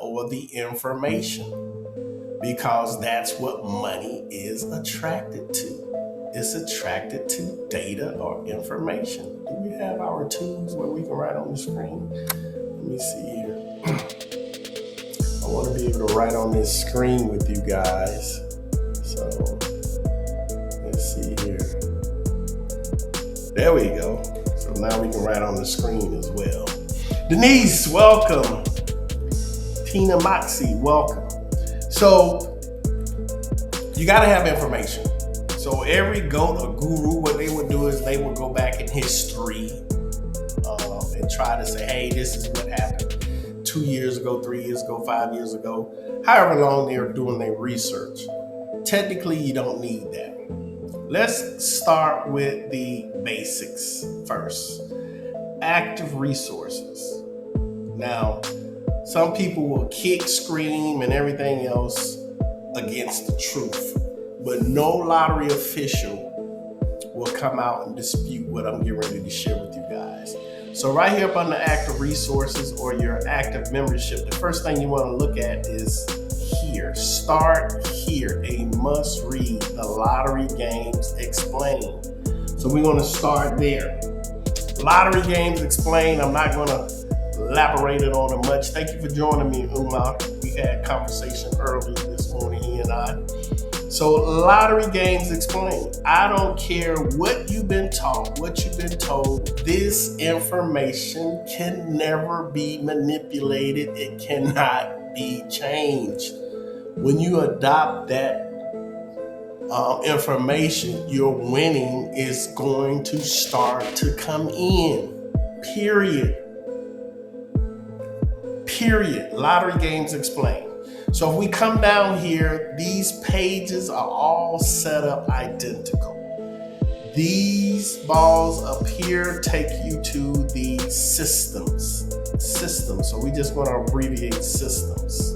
or the information, because that's what money is attracted to. It's attracted to data or information. Do we have our tools where we can write on the screen? Let me see here. I want to be able to write on this screen with you guys. So let's see here. There we go. So now we can write on the screen as well. Denise, welcome. Tina Moxie, welcome. So you got to have information. So every GOAT or guru, what they would do is they would go back in history and try to say, hey, this is what happened 2 years ago, 3 years ago, 5 years ago, however long they're doing their research. Technically, you don't need that. Let's start with the basics first. Active resources. Now, some people will kick, scream, and everything else against the truth, but no lottery official will come out and dispute what I'm getting ready to share with you guys. So right here up on the active resources or your active membership, the first thing you want to look at is here. Start here. A must read, the Lottery Games Explained. So we're going to start there. Lottery Games Explained. I'm not going to elaborate on it much. Thank you for joining me, Uma. We had a conversation early this morning, he and I. So Lottery Games Explained. I don't care what you've been taught, what you've been told. This information can never be manipulated. It cannot be changed. When you adopt that information, your winning is going to start to come in. Period. Lottery Games Explained. So if we come down here, these pages are all set up identical. These balls up here take you to the systems. So we just want to abbreviate systems.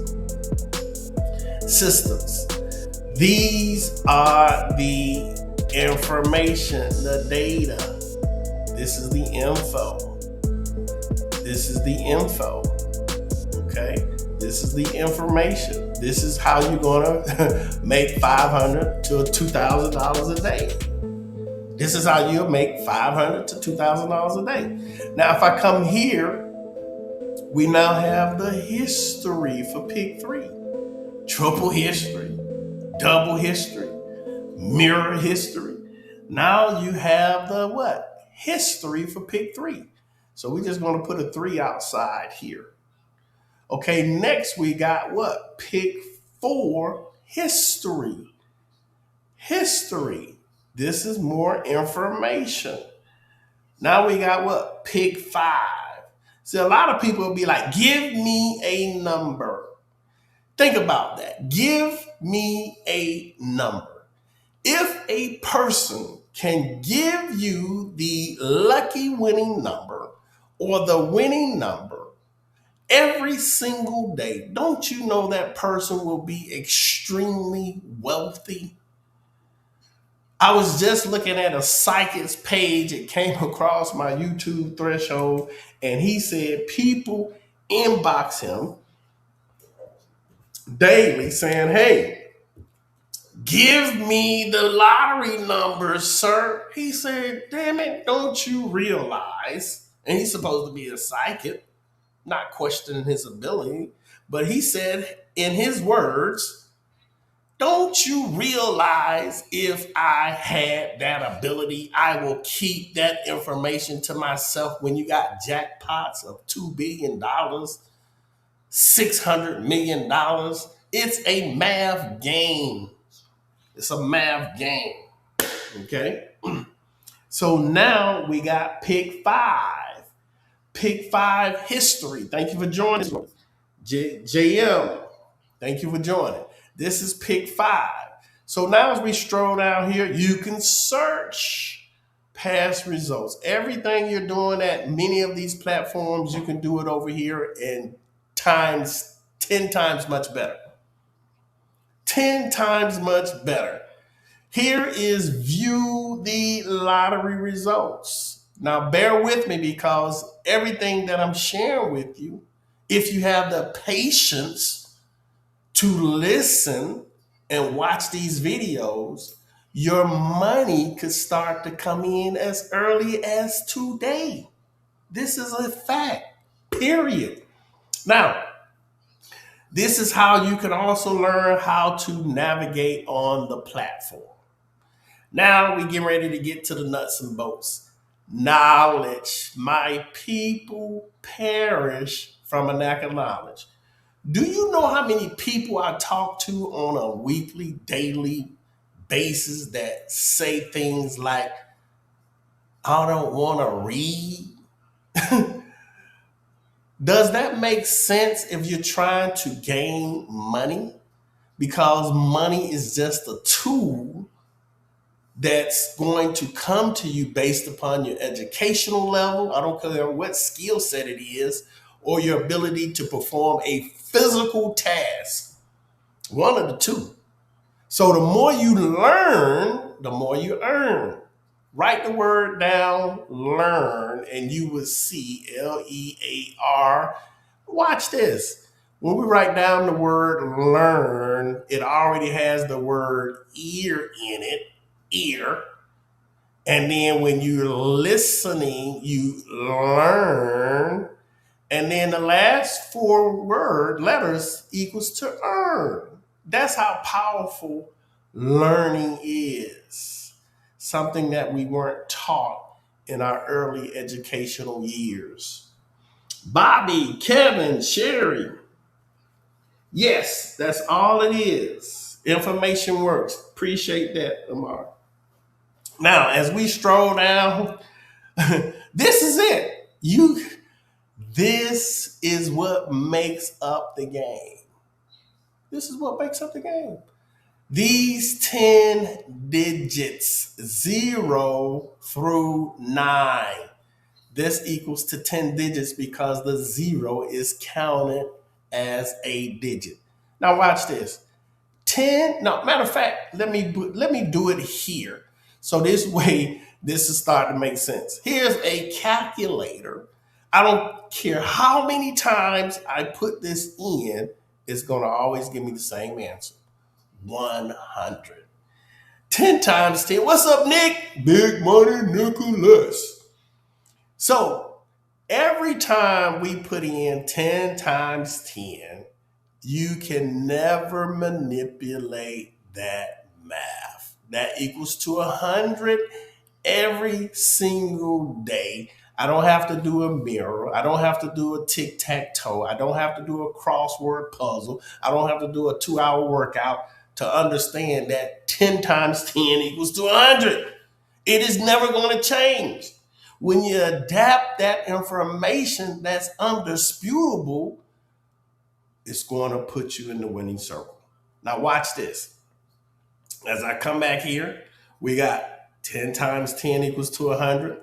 These are the information, the data. This is the info. Okay? This is the information. This is how you're gonna make $500 to $2,000 a day. This is how you'll make $500 to $2,000 a day. Now, if I come here, we now have the history for pick 3. Triple history, double history, mirror history. Now you have the what? History for pick 3. So we're just going to put a 3 outside here. Okay, next we got what? Pick 4, history. This is more information. Now we got what? Pick 5. See, a lot of people will be like, give me a number. Think about that. Give me a number. If a person can give you the lucky winning number or the winning number every single day, don't you know that person will be extremely wealthy? I was just looking at a psychic's page. It came across my YouTube threshold, and he said people inbox him daily saying, hey, give me the lottery numbers, sir. He said, damn it, don't you realize? And he's supposed to be a psychic, not questioning his ability, but he said in his words, don't you realize if I had that ability, I will keep that information to myself when you got jackpots of $2 billion, $600 million. It's a math game. Okay? So now we got pick 5. Pick 5 history. Thank you for joining. JM, thank you for joining. This is pick 5. So now as we stroll down here, you can search past results. Everything you're doing at many of these platforms, you can do it over here in 10 times much better. 10 times much better. Here is view the lottery results. Now bear with me because everything that I'm sharing with you If you have the patience to listen and watch these videos, your money could start to come in as early as today. This is a fact, period. Now, this is how you can also learn how to navigate on the platform. Now we get ready to get to the nuts and bolts. Knowledge. My people perish from a lack of knowledge. Do you know how many people I talk to on a weekly, daily basis that say things like, I don't want to read? Does that make sense if you're trying to gain money? Because money is just a tool that's going to come to you based upon your educational level. I don't care what skill set it is, or your ability to perform a physical task. One of the two. So the more you learn, the more you earn. Write the word down, learn, and you will see LEAR. Watch this. When we write down the word learn, it already has the word ear in it, ear. And then when you're listening, you learn. And then the last four word letters equals to earn. That's how powerful learning is. Something that we weren't taught in our early educational years. Bobby, Kevin, Sherry. Yes, that's all it is. Information works. Appreciate that, Amar. Now, as we stroll down, this is it. This is what makes up the game. This is what makes up the game. These 10 digits, 0 through 9. This equals to 10 digits because the 0 is counted as a digit. Now watch this. 10, no, matter of fact, let me do it here. So this way, this is starting to make sense. Here's a calculator. I don't care how many times I put this in, it's going to always give me the same answer. 100. 10 times 10. What's up, Nick? Big money, Nicholas. So every time we put in 10 times 10, you can never manipulate that math. That equals to 100 every single day. I don't have to do a mirror. I don't have to do a tic-tac-toe. I don't have to do a crossword puzzle. I don't have to do a 2-hour workout to understand that 10 times 10 equals to 100. It is never going to change. When you adapt that information that's undisputable, it's going to put you in the winning circle. Now watch this. As I come back here, we got 10 times 10 equals to 100.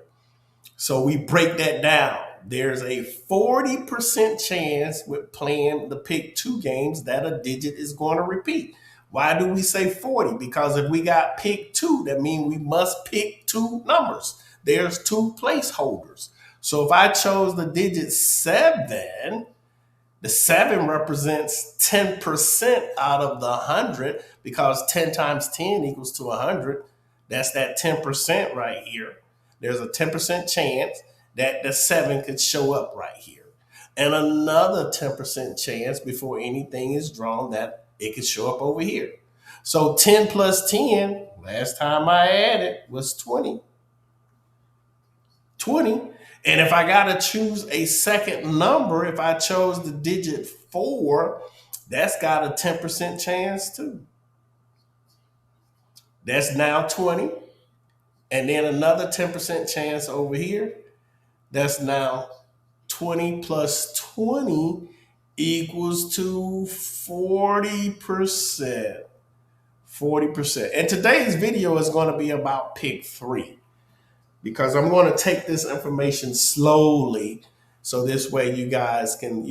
So we break that down. There's a 40% chance with playing the pick 2 games that a digit is going to repeat. Why do we say 40? Because if we got pick 2, that means we must pick 2 numbers. There's 2 placeholders. So if I chose the digit 7, the 7 represents 10% out of the 100 because 10 times 10 equals to 100. That's that 10% right here. There's a 10% chance that the 7 could show up right here. And another 10% chance before anything is drawn that it could show up over here. So 10 plus 10, last time I added, was 20. 20. And if I got to choose a second number, if I chose the digit 4, that's got a 10% chance too. That's now 20. And then another 10% chance over here. That's now 20 plus 20 equals to 40%. 40%. And today's video is going to be about pick 3. Because I'm going to take this information slowly so this way you guys can,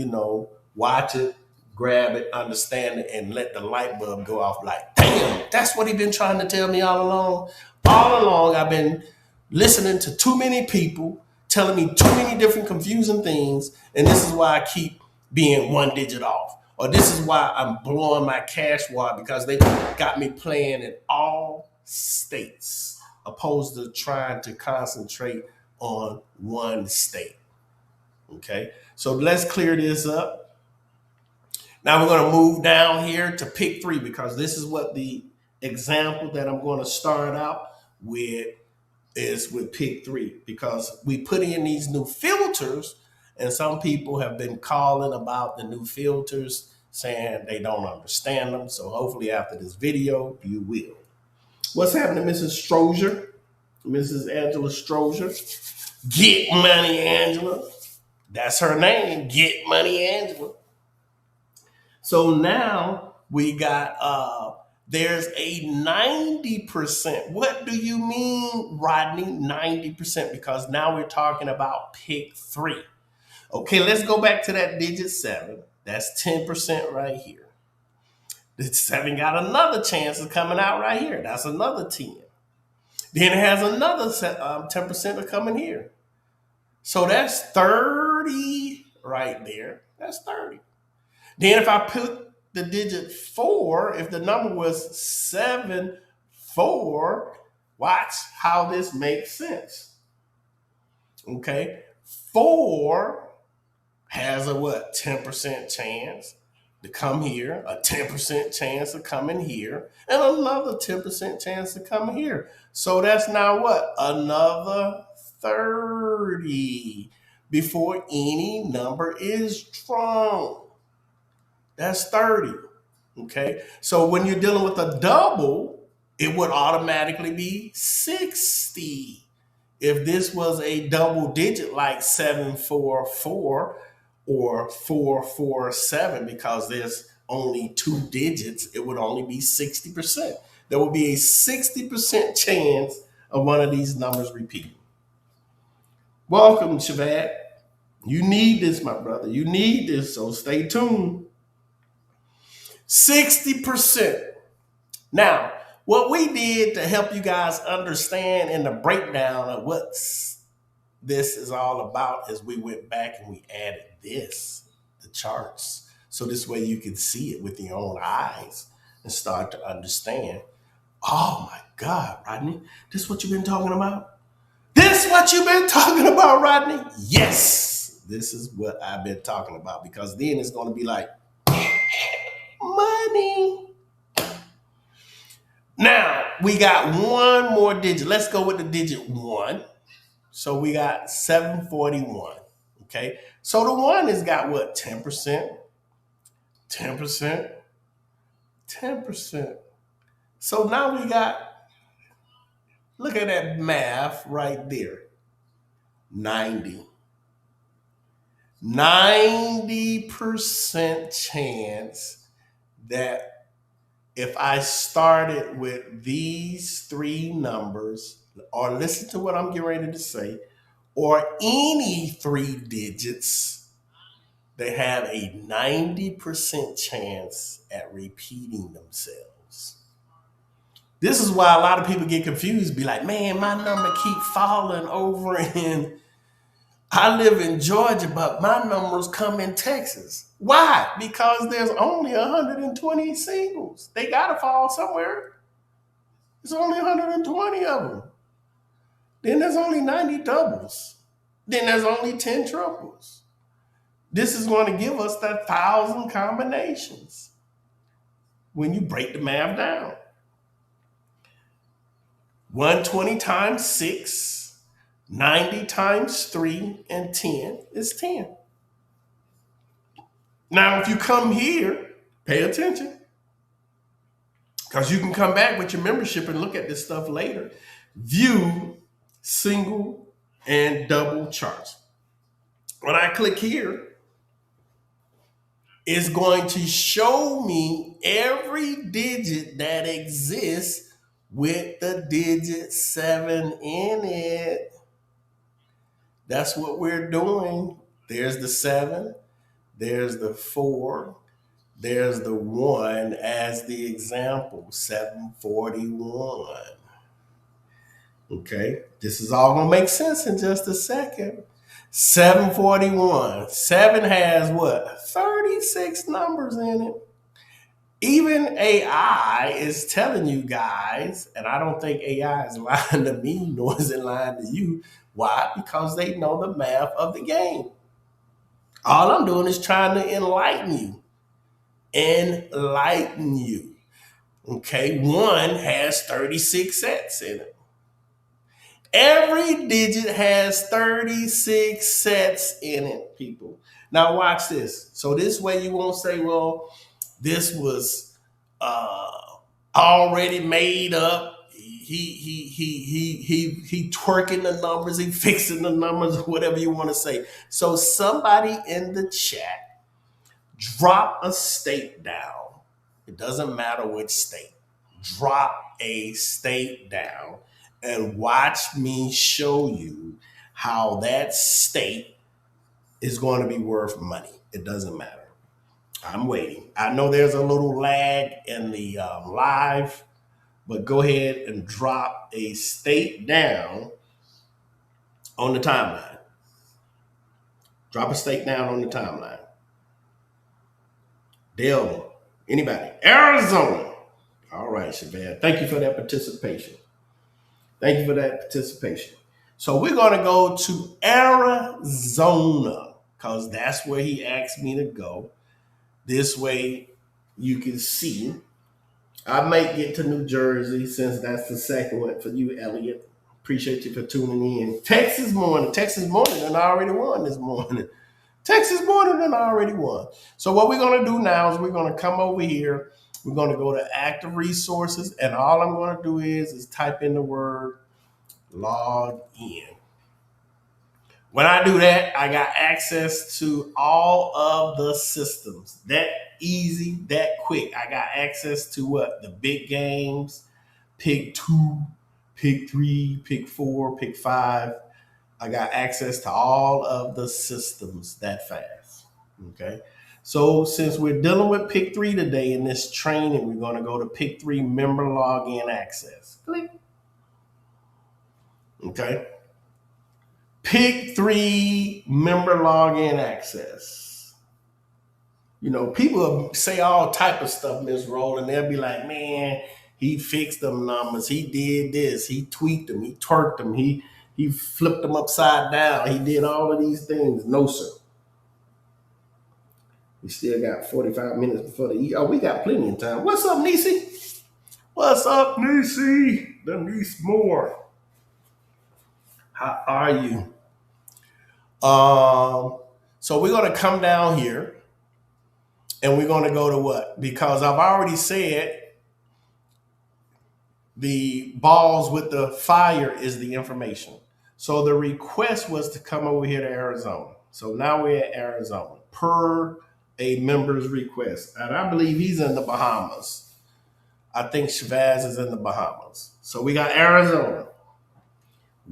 watch it, grab it, understand it, and let the light bulb go off like, damn, that's what he's been trying to tell me all along. All along, I've been listening to too many people telling me too many different confusing things, and this is why I keep being one digit off. Or this is why I'm blowing my cash wallet, because they got me playing in all states opposed to trying to concentrate on one state. Okay, so let's clear this up. Now we're going to move down here to pick three, because this is what the example that I'm going to start out with is with pick three, because we put in these new filters and some people have been calling about the new filters saying they don't understand them. So hopefully after this video, you will. What's happening, Mrs. Strozier? Mrs. Angela Strozier. Get Money Angela. That's her name. Get Money Angela. So now we got there's a 90%. What do you mean, Rodney? 90%, because now we're talking about pick three. Okay, let's go back to that digit 7. That's 10% right here. The 7 got another chance of coming out right here. That's another 10. Then it has another 10% of coming here. So that's 30 right there. That's 30. Then if I put the digit 4, if the number was 7, 4, watch how this makes sense. Okay, 4 has a what? 10% chance to come here, a 10% chance of coming here, and another 10% chance to come here. So that's now what? Another 30 before any number is drawn. That's 30. Okay. So when you're dealing with a double, it would automatically be 60. If this was a double digit like 744 or 447, because there's only 2 digits, it would only be 60%. There would be a 60% chance of one of these numbers repeating. Welcome, Shavad. You need this, my brother. You need this, so stay tuned. 60%. Now, what we did to help you guys understand in the breakdown of what this is all about is we went back and we added the charts. So this way you can see it with your own eyes and start to understand. Oh my God, Rodney, this is what you've been talking about? This is what you've been talking about, Rodney? Yes, this is what I've been talking about, because then it's going to be like, money. Now, we got one more digit. Let's go with the digit 1. So we got 741. Okay. So the 1 has got what? 10%, 10%, 10%. So now we got, look at that math right there. 90. 90% chance that if I started with these 3 numbers, or listen to what I'm getting ready to say, or any 3 digits, they have a 90% chance at repeating themselves. This is why a lot of people get confused, be like, man, my number keep falling over in, I live in Georgia, but my numbers come in Texas. Why? Because there's only 120 singles. They got to fall somewhere. There's only 120 of them. Then there's only 90 doubles. Then there's only 10 triples. This is going to give us that 1,000 combinations when you break the math down. 120 times 6, 90 times 3, and 10 is 10. Now, if you come here, pay attention, because you can come back with your membership and look at this stuff later. View single and double charts. When I click here, it's going to show me every digit that exists with the digit 7 in it. That's what we're doing. There's the 7, there's the 4, there's the 1 as the example, 741. Okay, this is all gonna make sense in just a second. 741. 7 has what? 36 numbers in it. Even AI is telling you guys, and I don't think AI is lying to me, nor is it lying to you. Why? Because they know the math of the game. All I'm doing is trying to enlighten you. Enlighten you. Okay, 1 has 36 sets in it. Every digit has 36 sets in it, people. Now watch this. So this way you won't say, well, this was uh, already made up. He twerking the numbers, he fixing the numbers, whatever you want to say. So somebody in the chat, drop a state down. It doesn't matter which state. Drop a state down and watch me show you how that state is going to be worth money. It doesn't matter. I'm waiting. I know there's a little lag in the live, but go ahead and drop a state down on the timeline. Drop a state down on the timeline. Delvin, anybody? Arizona. All right, Shabazz. Thank you for that participation. Thank you for that participation. So we're going to go to Arizona because that's where he asked me to go. This way you can see. I might get to New Jersey since that's the second one for you, Elliot. Appreciate you for tuning in. Texas morning and I already won this morning. Texas morning and I already won. So what we're going to do now is we're going to come over here. We're going to go to active resources, and all I'm going to do is type in the word log in. When I do that, I got access to all of the systems. That easy, that quick. I got access to what? The big games, pick 2, pick 3, pick 4, pick 5. I got access to all of the systems that fast. Okay. So since we're dealing with pick 3 today in this training, we're going to go to pick 3 member login access. Click. Okay. Pick 3 member login access. You know, people say all type of stuff, Miss Roll, and they'll be like, man, he fixed them numbers. He did this. He tweaked them. He twerked them. He flipped them upside down. He did all of these things. No, sir. We still got 45 minutes before the we got plenty of time. What's up, Niecy? What's up, Niecy? The Niece Moore. How are you? So we're going to come down here and we're going to go to what? Because I've already said the balls with the fire is the information. So the request was to come over here to Arizona. So now we're at Arizona per a member's request. And I believe he's in the Bahamas. I think Shabazz is in the Bahamas. So we got Arizona.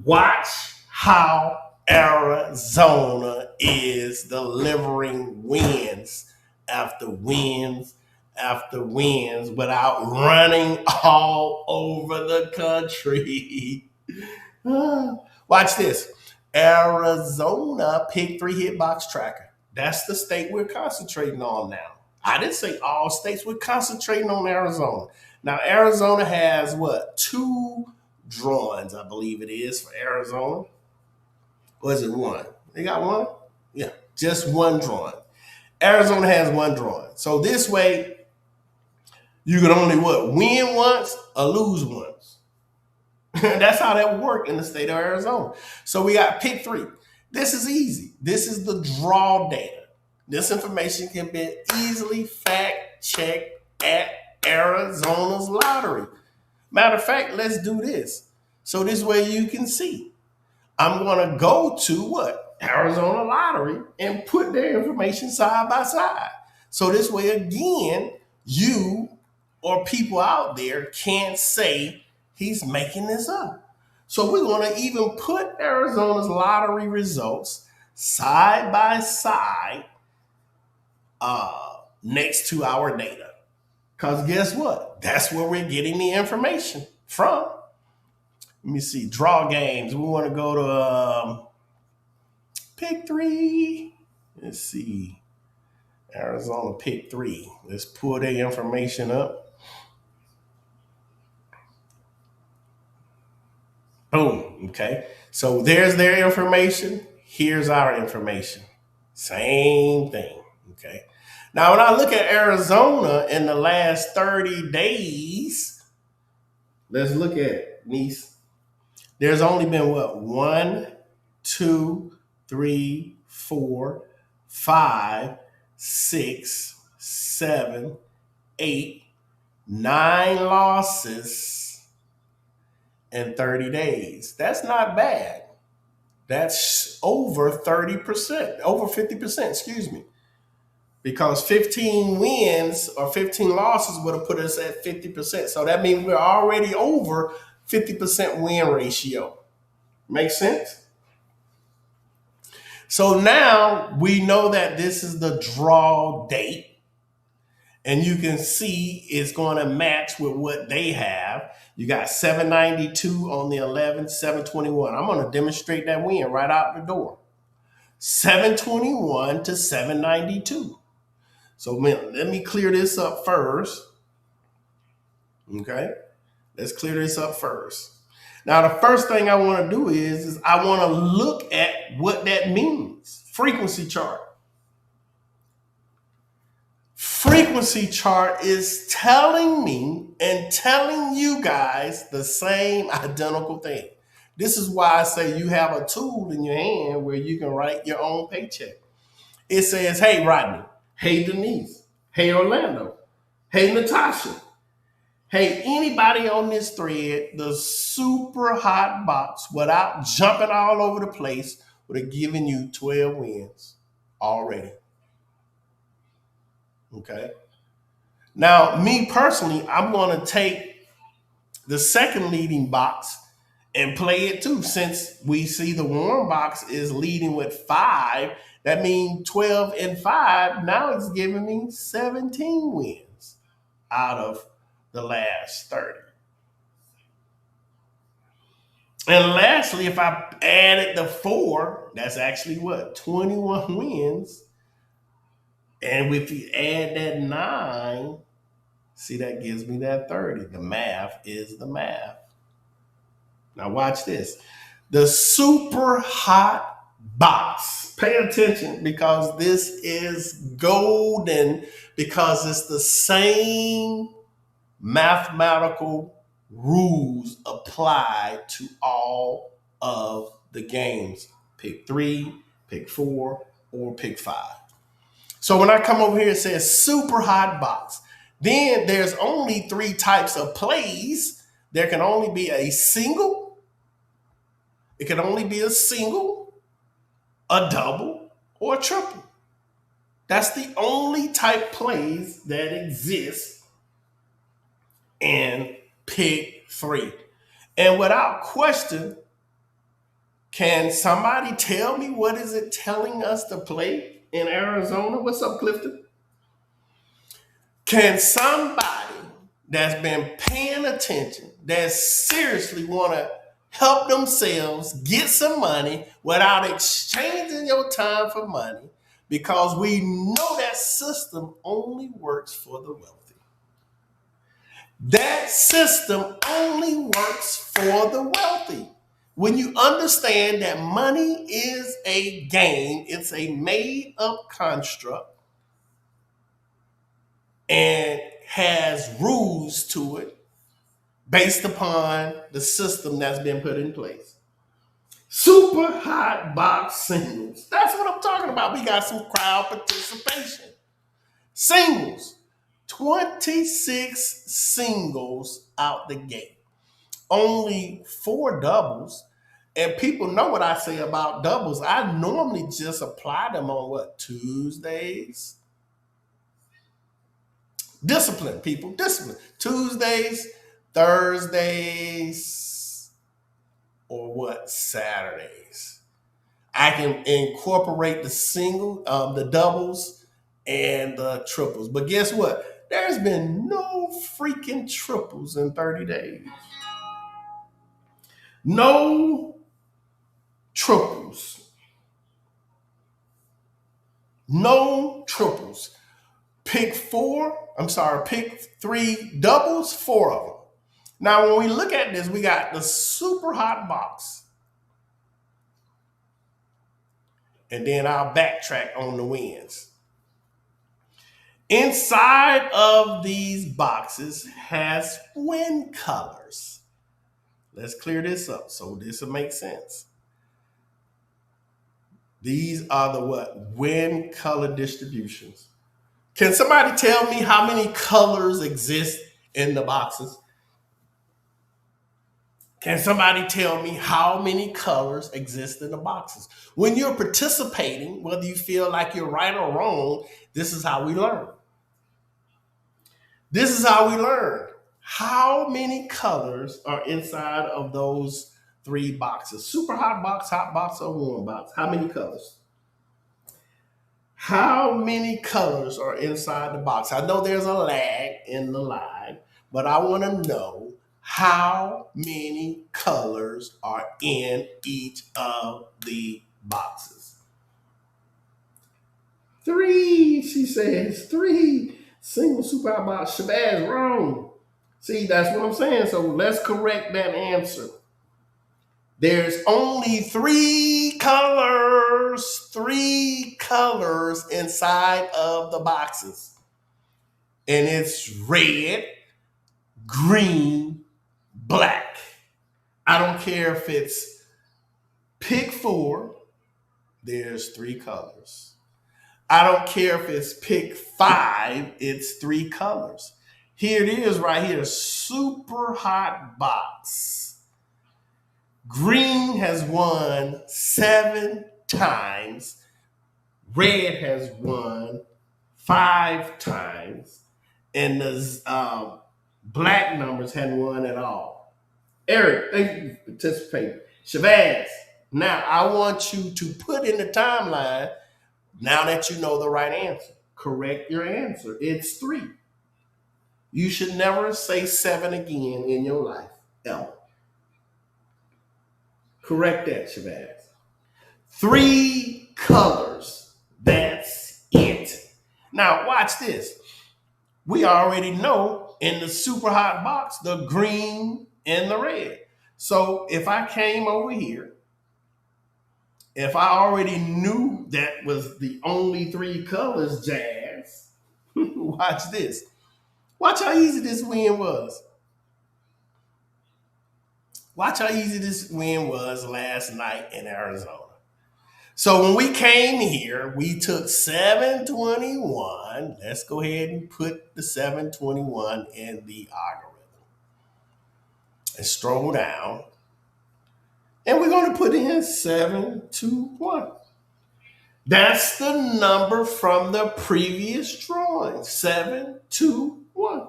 Watch how Arizona is delivering wins after wins after wins without running all over the country. Watch this. Arizona pick 3 hitbox tracker. That's the state we're concentrating on now. I didn't say all states. We're concentrating on Arizona. Now, Arizona has what? 2 drawings, I believe it is, for Arizona. Or is it 1? They got 1? Yeah, just 1 drawing. Arizona has 1 drawing. So this way, you can only what? Win once or lose once. That's how that works in the state of Arizona. So we got pick 3. This is easy. This is the draw data. This information can be easily fact checked at Arizona's lottery. Matter of fact, let's do this. So this way you can see. I'm going to go to what? Arizona lottery and put their information side by side. So this way, again, you or people out there can't say he's making this up. So we're going to even put Arizona's lottery results side by side next to our data. Because guess what? That's where we're getting the information from. Let me see. Draw games. We want to go to Pick three. Let's see. Arizona pick three. Let's pull their information up. Boom. Okay. So there's their information. Here's our information. Same thing. Okay. Now, when I look at Arizona in the last 30 days, let's look at it, niece. There's only been what? One, two, three, four, five, six, seven, eight, nine losses in 30 days. That's not bad. That's over 30%, over 50%, excuse me. Because 15 wins or 15 losses would have put us at 50%. So that means we're already over 50% win ratio. Make sense? So now we know that this is the draw date. And you can see it's going to match with what they have. You got 792 on the 11th, 721. I'm going to demonstrate that win right out the door. 721 to 792. So let me clear this up first. Okay, let's clear this up first. Now, the first thing I want to do is I want to look at what that means. Frequency chart. Frequency chart is telling me and telling you guys the same identical thing. This is why I say you have a tool in your hand where you can write your own paycheck. It says, hey, Rodney. Hey, Denise. Hey, Orlando. Hey, Natasha. Hey, anybody on this thread, the super hot box, without jumping all over the place, would have given you 12 wins already. Okay. Now, me personally, I'm going to take the second leading box and play it too. Since we see the warm box is leading with 5, that means 12 and 5. Now it's giving me 17 wins out of the last 30. And lastly, if I added the 4, that's actually what? 21 wins. And if you add that 9, see, that gives me that 30. The math is the math. Now watch this. The super hot box. Pay attention because this is golden, because it's the same mathematical rules apply to all of the games. Pick 3, pick 4, or pick 5. So when I come over here, it says super hot box. Then there's only 3 types of plays. There can only be a single. It can only be a single, a double, or a triple. That's the only type plays that exist in pick 3. And without question, can somebody tell me what is it telling us to play in Arizona? What's up, Clifton? Can somebody that's been paying attention, that seriously want to help themselves get some money without exchanging your time for money, because we know that system only works for the wealthy. That system only works for the wealthy. When you understand that money is a game, it's a made up construct and has rules to it based upon the system that's been put in place. Super hot box singles. That's what I'm talking about. We got some crowd participation. Singles. 26 singles out the gate. Only 4 doubles. And people know what I say about doubles. I normally just apply them on what? Tuesdays. Discipline, people. Discipline. Tuesdays, Thursdays, or what? Saturdays. I can incorporate the the doubles, and the triples. But guess what? There's been no freaking triples in 30 days. No triples. no triples. Pick three doubles, four of them. Now, when we look at this, we got the super hot box. And then I'll backtrack on the wins. Inside of these boxes has win colors. Let's clear this up so this will make sense. These are the what? Win color distributions. Can somebody tell me how many colors exist in the boxes? Can somebody tell me how many colors exist in the boxes? When you're participating, whether you feel like you're right or wrong, this is how we learn. This is how we learn. How many colors are inside of those three boxes? Super hot box, or warm box? How many colors? How many colors are inside the box? I know there's a lag in the line, but I want to know how many colors are in each of the boxes. Three, she says. Three. Single super hot box. Shabazz, wrong. See, that's what I'm saying. So let's correct that answer. There's only three colors inside of the boxes. And it's red, green, black. I don't care if it's pick four, there's three colors. I don't care if it's pick five, it's three colors. Here it is right here, super hot box. Green has won 7 times. Red has won 5 times. And the black numbers hadn't won at all. Eric, thank you for participating. Shabazz, now I want you to put in the timeline, now that you know the right answer. Correct your answer. It's 3. You should never say 7 again in your life, ever. Correct that, Shabazz. 3 colors. That's it. Now, watch this. We already know in the super hot box, the green and the red. So if I came over here, if I already knew that was the only 3 colors, Jazz, watch this. Watch how easy this win was. Watch how easy this win was last night in Arizona. So when we came here, we took 721. Let's go ahead and put the 721 in the algorithm. And scroll down. And we're going to put in 721. That's the number from the previous drawing. 721.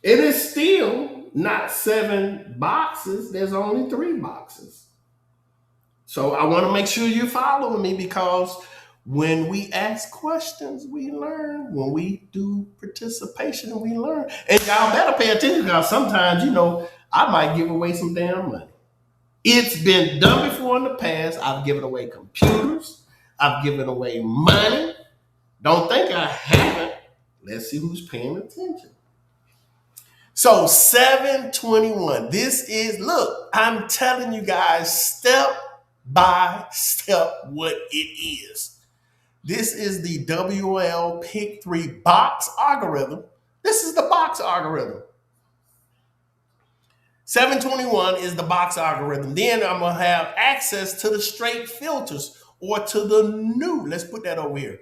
It is still not 7 boxes. There's only 3 boxes. So I want to make sure you're following me, because when we ask questions, we learn. When we do participation, we learn. And y'all better pay attention, because sometimes, I might give away some damn money. It's been done before in the past. I've given away computers. I've given away money. Don't think I haven't. Let's see who's paying attention. So 721. Look, I'm telling you guys step by step what it is. This is the WOL Pick 3 box algorithm. This is the box algorithm. 721 is the box algorithm. Then I'm going to have access to the straight filters, or to the new. Let's put that over here.